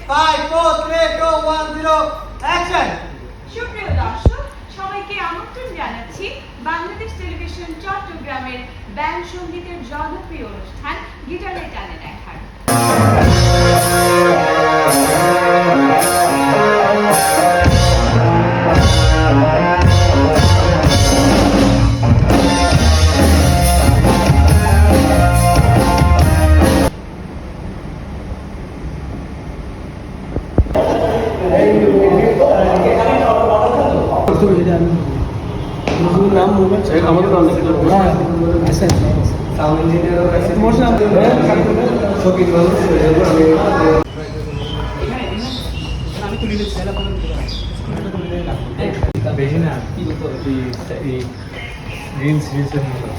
5, 4, 3, 2, 1, 0, action! সুপ্রিয় দর্শক, সবাইকে আমন্ত্রণ জানাচ্ছি বাংলাদেশ টেলিভিশন চট্টগ্রামের ব্যান্ড সঙ্গীতের জনপ্রিয় অনুষ্ঠান গিটারের টানে দেখার। বেশি না রিলস রিলসের মতো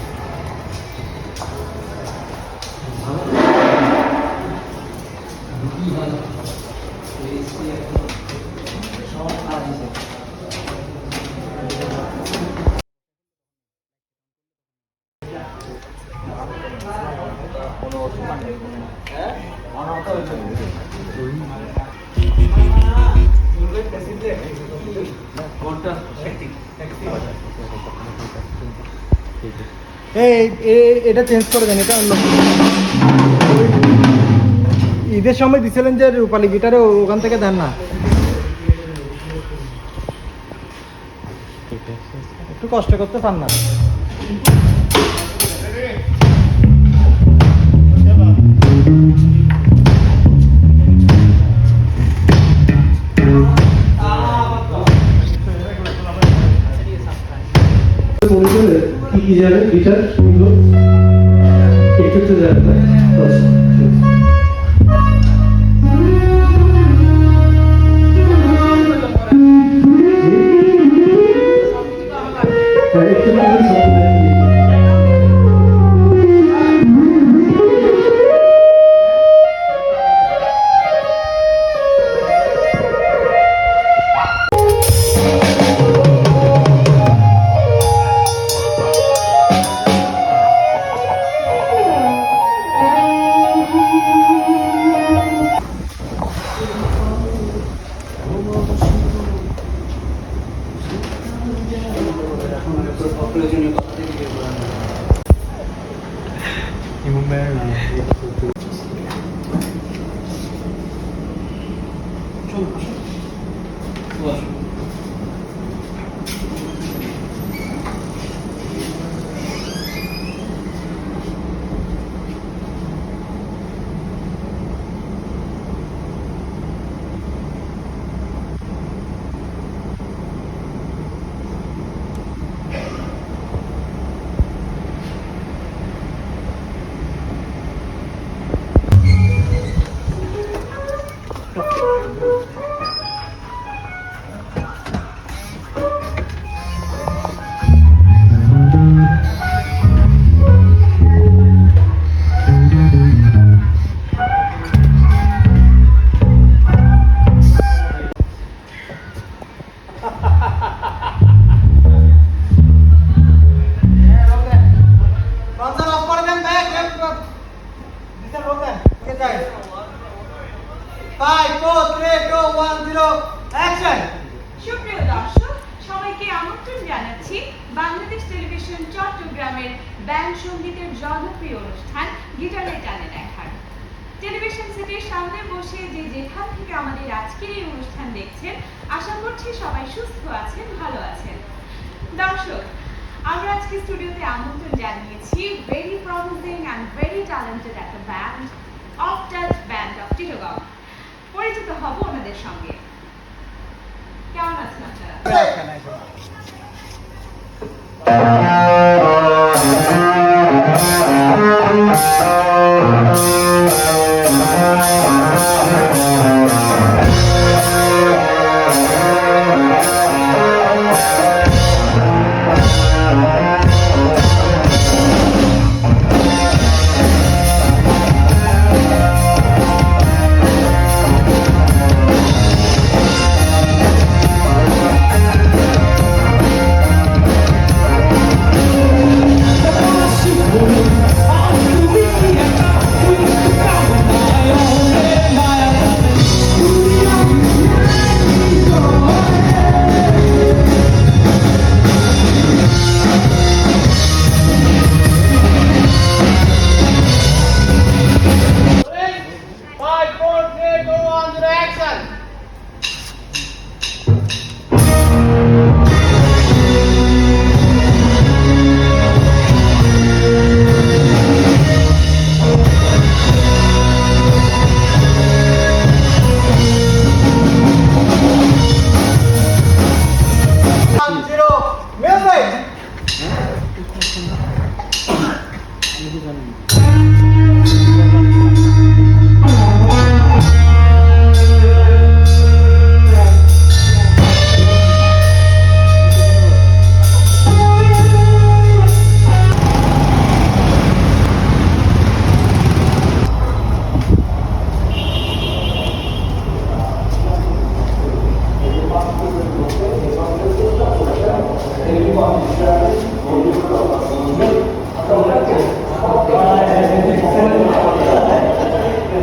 এটা চেঞ্জ করে দেন, এটা অন্য ঈদের সময় দিছিলেন যে রূপালী গিটারে, ওখান থেকে দেন না, একটু কষ্ট করতে পান না। কি যাবে গিটার শুনলো একটু যাবে সুপ্রিয় দর্শক, সবাইকে আমন্ত্রণ জানাচ্ছি বাংলাদেশ টেলিভিশন চট্টগ্রামের ব্যান্ড সঙ্গীতের জনপ্রিয় অনুষ্ঠান গিটারের টানে দেখার। টেলিভিশন সেটের সামনে বসে যে যেখান থেকে আমাদের আজকের এই অনুষ্ঠান দেখছেন, আশা করছি সবাই সুস্থ আছেন, ভালো আছেন। দর্শক, আমরা আজকে স্টুডিওতে আমন্ত্রণ জানিয়েছি very promising and very talented একটা band, of touch band of Chittagong. পরিচিত হব ওনাদের সঙ্গে। কেমন আছেন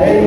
এই